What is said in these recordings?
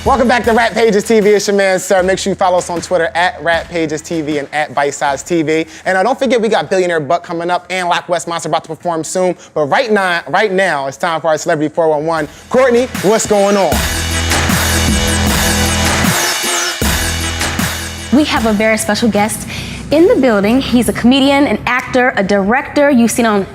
Welcome back to Rap Pages TV. It's your man, sir. Make sure you follow us on Twitter at Rap Pages TV and at Bite Size TV. And don't forget, we got Billionaire Buck coming up and Lock West Monster about to perform soon. But right now, it's time for our Celebrity 411. Courtney, what's going on? We have a very special guest in the building. He's a comedian, an actor, a director. You've seen on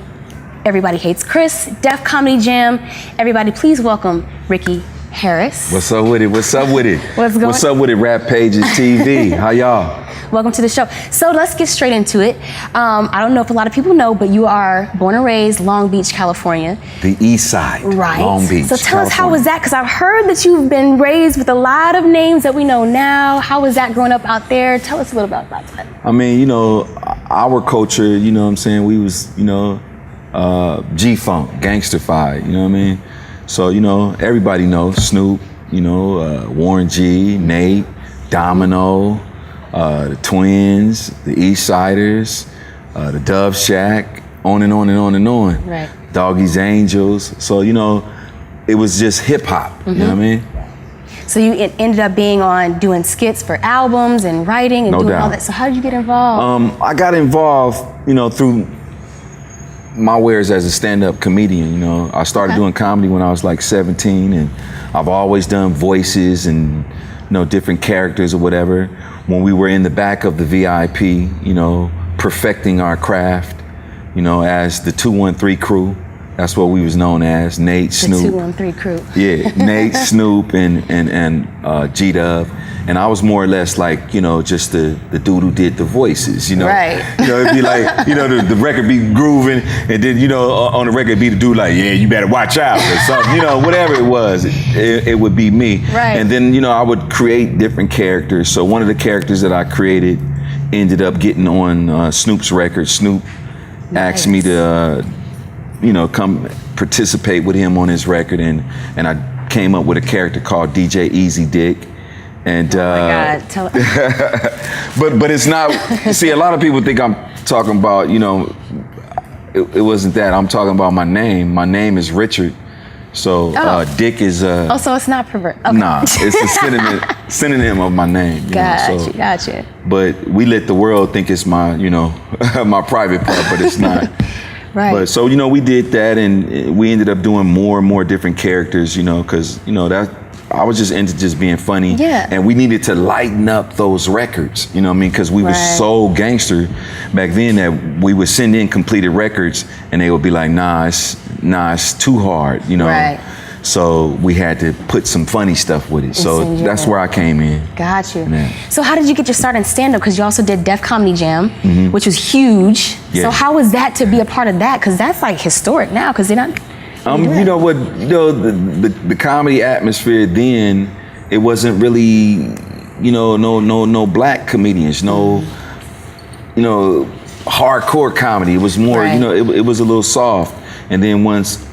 Everybody Hates Chris, Def Comedy Jam. Everybody, please welcome Ricky Harris. What's up with it? What's up with it? What's up with it, Rap Pages TV? How y'all? Welcome to the show. So let's get straight into it. I don't know if a lot of people know, but you are born and raised Long Beach, California. The East Side, right. Long Beach, So tell California. us, how was that? Because I've heard that you've been raised with a lot of names that we know now. How was that growing up out there? Tell us a little bit about that. I mean, you know, our culture, you know what I'm saying, we was, you know, G-Funk, gangsterfied, you know what I mean? So, you know, everybody knows Snoop, you know, Warren G, Nate, Domino, the Twins, the East Siders, the Dove Shack, on and on and on and on. Right. Doggy's Angels. So, you know, it was just hip hop, you know what I mean? So you ended up being on doing skits for albums and writing and doing all that. So how did you get involved? I got involved, you know, through my wares as a stand-up comedian. You know, I started doing comedy when I was like 17, and I've always done voices and, you know, different characters or whatever. When we were in the back of the VIP, you know, perfecting our craft, you know, as the 213 crew. That's what we was known as, Nate, Snoop. The 213 crew. Yeah, Nate, Snoop, and G-Dub. And I was more or less like, you know, just the dude who did the voices, you know. Right. You know, it'd be like, you know, the record be grooving, and then, you know, on the record be the dude like, yeah, you better watch out, or something, you know, whatever it was, it would be me. Right. And then, you know, I would create different characters. So one of the characters that I created ended up getting on Snoop's record. Snoop asked me to, you know, come participate with him on his record, and I came up with a character called DJ Easy Dick. And oh my God. but it's not. See, a lot of people think I'm talking about, you know, it wasn't that. I'm talking about my name. My name is Richard. So Dick is oh, so it's not pervert. Okay. Nah, it's a synonym of my name. Gotcha. But we let the world think it's my, you know, my private part, but it's not. Right. But so, you know, we did that, and we ended up doing more and more different characters, you know, because, you know, that I was just into just being funny. Yeah. And we needed to lighten up those records, you know what I mean? Because we were so gangster back then that we would send in completed records, and they would be like, nah, it's too hard, you know? Right. So we had to put some funny stuff with it. So that's where I came in. Got you. Yeah. So how did you get your start in stand-up? Because you also did Def Comedy Jam, which was huge. Yeah. So how was that to be a part of that? Because that's like historic now, because they're not. You know what? You know, the comedy atmosphere then, it wasn't really, you know, no black comedians, no, you know, hardcore comedy. It was more, you know, it was a little soft. And then once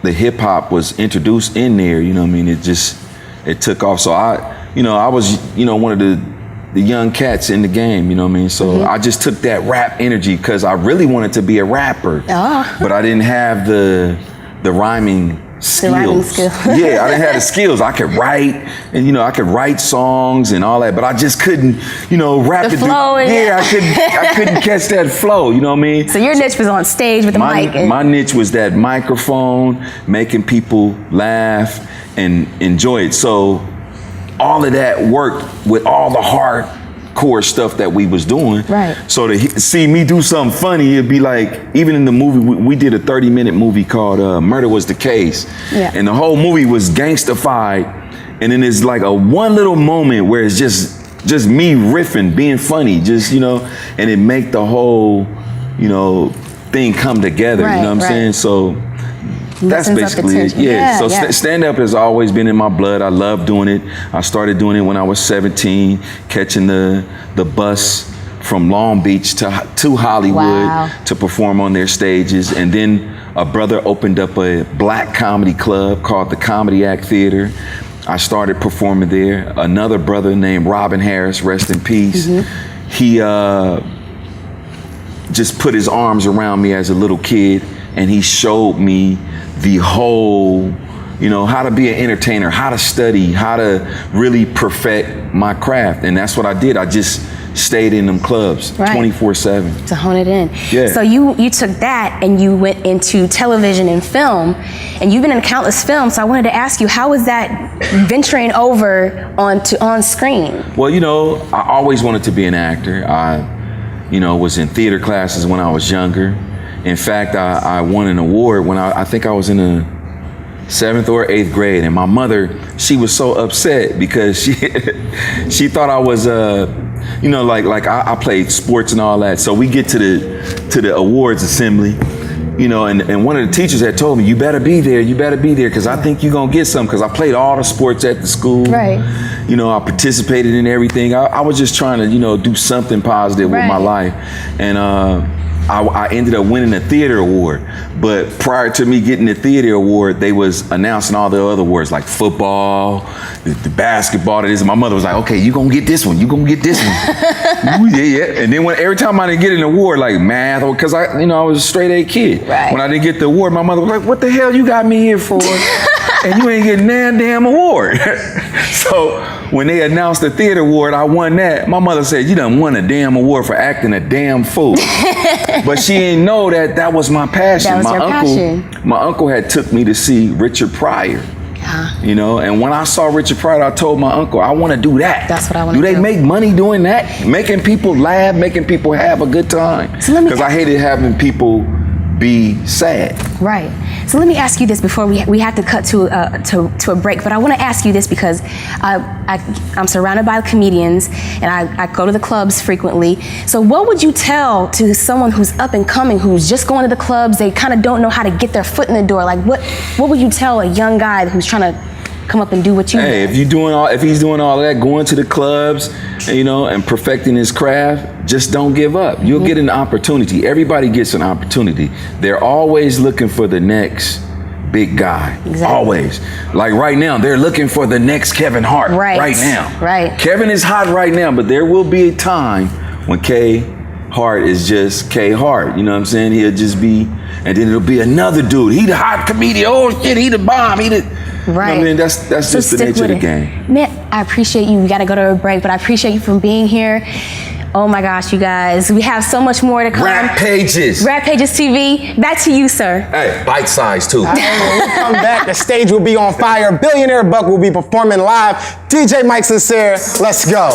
the hip hop was introduced in there, you know what I mean, it took off. So I was, you know, one of the young cats in the game, you know what I mean? So I just took that rap energy because I really wanted to be a rapper, but I didn't have the rhyming skills. Yeah, I didn't have the skills. I could write, and, you know, I could write songs and all that, but I just couldn't, you know, rap the it. Flow, I couldn't catch that flow, you know what I mean? So your niche was on stage with the mic. My niche was that microphone, making people laugh and enjoy it. So all of that worked with all the hardcore stuff that we was doing. Right. So to see me do something funny, it'd be like, even in the movie, we did a 30-minute movie called Murder Was the Case. Yeah. And the whole movie was gangstified. And then there's like one little moment where it's just me riffing, being funny, just, you know, and it make the whole, you know, thing come together, you know what I'm saying? So that's basically it. Yeah. So stand-up has always been in my blood. I love doing it. I started doing it when I was 17, catching the bus from Long Beach to Hollywood to perform on their stages. And then a brother opened up a black comedy club called the Comedy Act Theater. I started performing there. Another brother named Robin Harris, rest in peace, he just put his arms around me as a little kid, and he showed me the whole you know, how to be an entertainer, how to study, how to really perfect my craft. And that's what I did. I just stayed in them clubs 24/7. To hone it in. Yeah. So you took that and you went into television and film, and you've been in countless films. So I wanted to ask you, how was that venturing over onto on screen? Well, you know, I always wanted to be an actor. I, you know, was in theater classes when I was younger. In fact, I won an award when I think I was in the 7th or 8th grade, and my mother, she was so upset because she thought I was you know, like I played sports and all that. So we get to the awards assembly, you know, and one of the teachers had told me, you better be there, because I think you're gonna get some, because I played all the sports at the school. Right. You know, I participated in everything. I was just trying to, you know, do something positive with my life. And I ended up winning a theater award. But prior to me getting the theater award, they was announcing all the other awards, like football, the basketball, this. My mother was like, okay, you gonna get this one, you gonna get this one. Yeah. And then every time I didn't get an award, like math, because I was a straight A kid. Right. When I didn't get the award, my mother was like, what the hell you got me here for? And you ain't getting that damn award. So when they announced the theater award, I won that. My mother said, you done won a damn award for acting a damn fool. But she didn't know that was my passion. That was your passion. My uncle had took me to see Richard Pryor. You know, and when I saw Richard Pryor, I told my uncle, I want to do that. That's what I want to do. do. Do they make money doing that? Making people laugh, making people have a good time? Because I hated having people be sad. Right. So let me ask you this before we have to cut to a break. But I want to ask you this because I'm surrounded by comedians and I go to the clubs frequently. So what would you tell to someone who's up and coming, who's just going to the clubs? They kind of don't know how to get their foot in the door. Like what would you tell a young guy who's trying to come up and do what you do? Hey, if he's doing all that, going to the clubs, you know, and perfecting his craft, just don't give up. You'll get an opportunity. Everybody gets an opportunity. They're always looking for the next big guy. Exactly. Always. Like right now, they're looking for the next Kevin Hart. Right now. Right. Kevin is hot right now, but there will be a time when K Hart is just K Hart. You know what I'm saying? He'll just be, and then it'll be another dude. He the hot comedian. Oh shit, he the bomb. He the. Right. You know, I mean, that's just the nature of the game. Man, I appreciate you. We got to go to a break, but I appreciate you for being here. Oh my gosh, you guys. We have so much more to come. Rap Pages. Rap Pages TV. Back to you, sir. Hey, bite size too. When we come back, the stage will be on fire. Billionaire Buck will be performing live. DJ Mike Sincere, let's go.